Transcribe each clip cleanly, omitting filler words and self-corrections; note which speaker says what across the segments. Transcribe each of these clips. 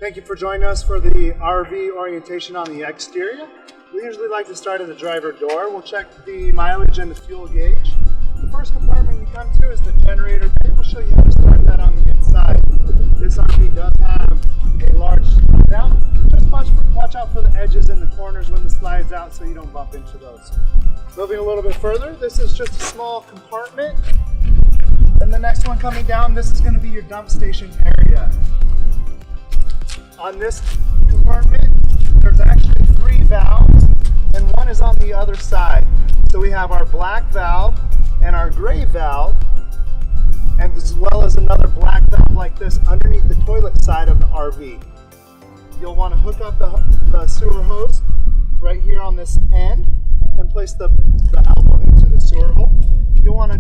Speaker 1: Thank you for joining us for the RV orientation on the exterior. We usually like to start at the driver door. We'll check the mileage and the fuel gauge. The first compartment you come to is the generator bay. We'll show you how to start that on the inside. This RV does have a large slide out. Just watch out for the edges and the corners when the slide's out so you don't bump into those. Moving a little bit further, this is just a small compartment. And the next one coming down, this is going to be your dump station area. On this compartment, there's actually 3 valves, and one is on the other side. So we have our black valve and our gray valve, and as well as another black valve like this underneath the toilet side of the RV. You'll want to hook up the sewer hose right here on this end and place the elbow into the sewer hole. You'll want to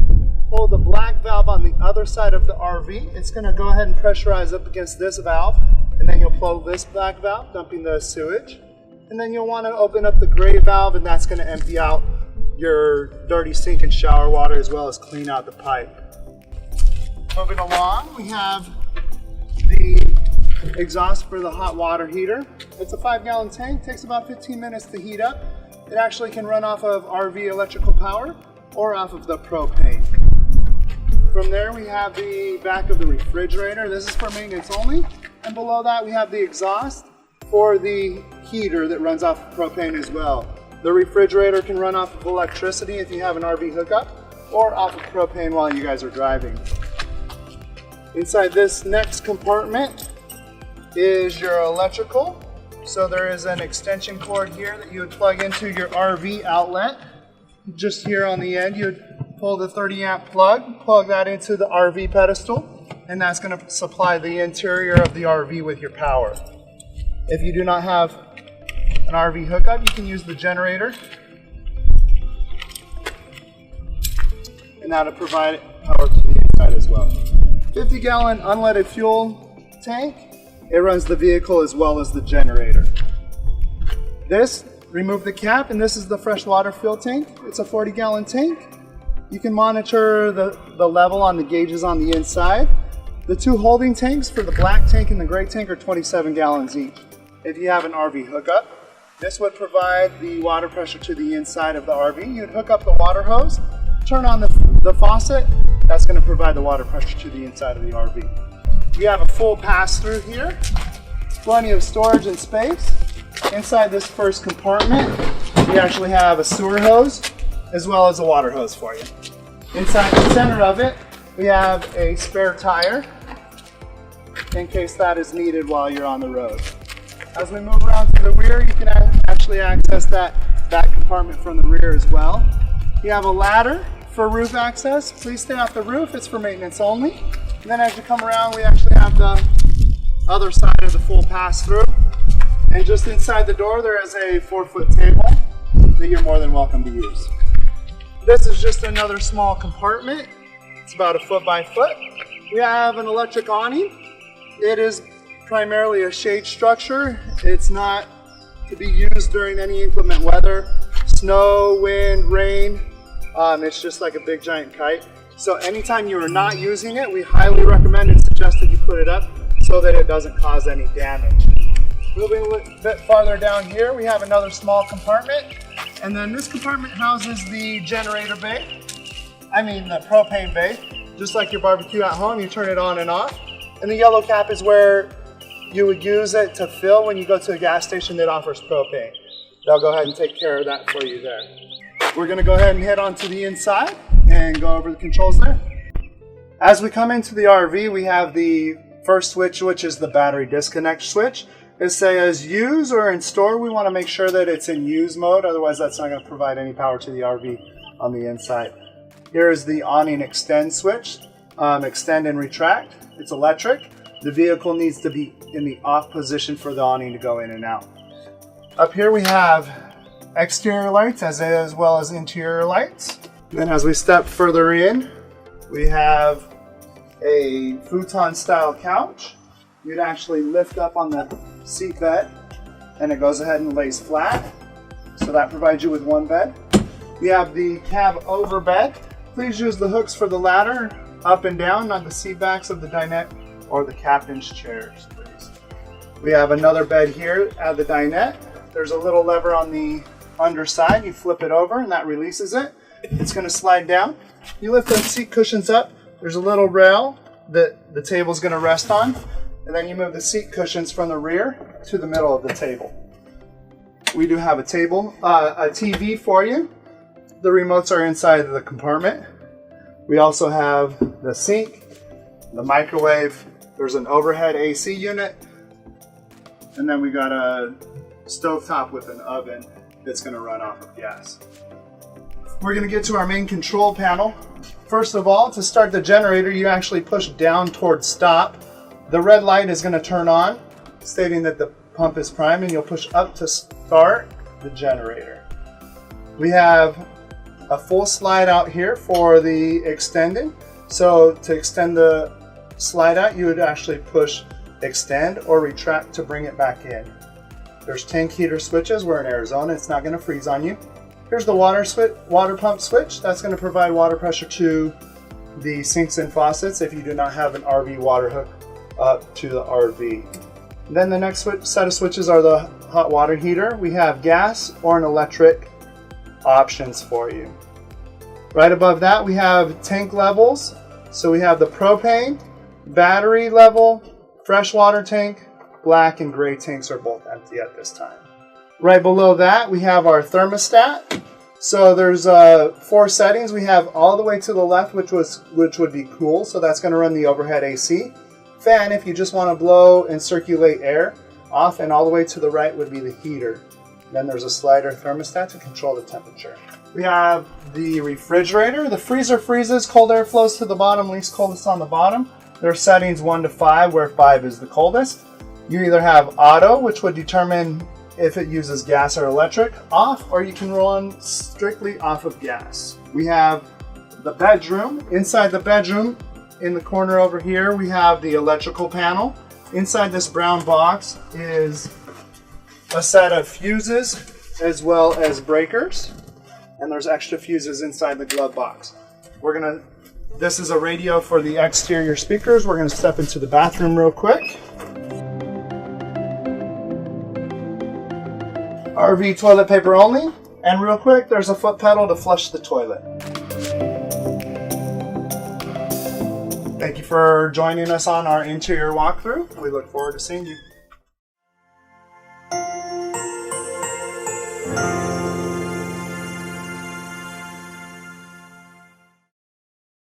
Speaker 1: pull the black valve on the other side of the RV. It's going to go ahead and pressurize up against this valve, and then you'll pull this black valve, dumping the sewage. And then you'll want to open up the gray valve, and that's going to empty out your dirty sink and shower water, as well as clean out the pipe. Moving along, we have the exhaust for the hot water heater. It's a 5-gallon tank, takes about 15 minutes to heat up. It actually can run off of RV electrical power or off of the propane. From there we have the back of the refrigerator. This is for maintenance only. And below that we have the exhaust for the heater that runs off of propane as well. The refrigerator can run off of electricity if you have an RV hookup, or off of propane while you guys are driving. Inside this next compartment is your electrical. So there is an extension cord here that you would plug into your RV outlet. Just here on the end, you'd pull the 30-amp plug that into the RV pedestal, and that's going to supply the interior of the RV with your power. If you do not have an RV hookup, you can use the generator, and that'll provide power to the inside as well. 50-gallon unleaded fuel tank. It runs the vehicle as well as the generator. Remove the cap, and this is the freshwater fuel tank. It's a 40-gallon tank. You can monitor the level on the gauges on the inside. The 2 holding tanks for the black tank and the gray tank are 27 gallons each. If you have an RV hookup, this would provide the water pressure to the inside of the RV. You'd hook up the water hose, turn on the faucet. That's going to provide the water pressure to the inside of the RV. You have a full pass-through here. Plenty of storage and space. Inside this first compartment, we actually have a sewer hose as well as a water hose for you. Inside the center of it, we have a spare tire in case that is needed while you're on the road. As we move around to the rear, you can actually access that compartment from the rear as well. You have a ladder for roof access. Please stay off the roof, it's for maintenance only. And then as you come around, we actually have the other side of the full pass-through. And just inside the door, there is a 4-foot table that you're more than welcome to use. This is just another small compartment. It's about 1 foot by foot. We have an electric awning. It is primarily a shade structure. It's not to be used during any inclement weather, snow, wind, rain. It's just like a big giant kite. So anytime you are not using it, we highly recommend and suggest that you put it up so that it doesn't cause any damage. Moving a bit farther down here, we have another small compartment, and then this compartment houses the generator bay. The propane bay. Just like your barbecue at home, you turn it on and off. And the yellow cap is where you would use it to fill when you go to a gas station that offers propane. They'll go ahead and take care of that for you there. We're going to go ahead and head on to the inside and go over the controls there. As we come into the RV, we have the first switch, which is the battery disconnect switch. It says use or in store. We want to make sure that it's in use mode, otherwise that's not going to provide any power to the RV on the inside. Here is the awning extend switch, extend and retract. It's electric. The vehicle needs to be in the off position for the awning to go in and out. Up here we have exterior lights as well as interior lights. Then as we step further in, we have a futon style couch. You'd actually lift up on the seat bed and it goes ahead and lays flat. So that provides you with one bed. We have the cab over bed. Please use the hooks for the ladder up and down, not the seat backs of the dinette or the captain's chairs, please. We have another bed here at the dinette. There's a little lever on the underside. You flip it over and that releases it. It's going to slide down. You lift the seat cushions up. There's a little rail that the table's going to rest on. And then you move the seat cushions from the rear to the middle of the table. We do have a TV for you. The remotes are inside of the compartment. We also have the sink, the microwave. There's an overhead AC unit. And then we got a stovetop with an oven that's going to run off of gas. We're going to get to our main control panel. First of all, to start the generator, you actually push down towards stop. The red light is going to turn on, stating that the pump is prime, and you'll push up to start the generator. We have a full slide out here for the extended. So to extend the slide out, you would actually push extend or retract to bring it back in. There's tank heater switches. We're in Arizona, it's not going to freeze on you. Here's the water pump switch. That's going to provide water pressure to the sinks and faucets if you do not have an RV water hook up to the RV. Then the next set of switches are the hot water heater. We have gas or an electric options for you. Right above that we have tank levels. So we have the propane, battery level, freshwater tank, black and gray tanks are both empty at this time. Right below that we have our thermostat. So there's 4 settings. We have all the way to the left, which would be cool. So that's going to run the overhead AC. Fan, if you just want to blow and circulate air off, and all the way to the right would be the heater. Then there's a slider thermostat to control the temperature. We have the refrigerator. The freezer freezes, cold air flows to the bottom, least coldest on the bottom. There are settings 1 to 5, where 5 is the coldest. You either have auto, which would determine if it uses gas or electric, off, or you can run strictly off of gas. We have the bedroom. Inside the bedroom, in the corner over here, we have the electrical panel. Inside this brown box is a set of fuses as well as breakers. And there's extra fuses inside the glove box. This is a radio for the exterior speakers. We're gonna step into the bathroom real quick. RV toilet paper only. And real quick, there's a foot pedal to flush the toilet. Thank you for joining us on our interior walkthrough. We look forward to seeing you.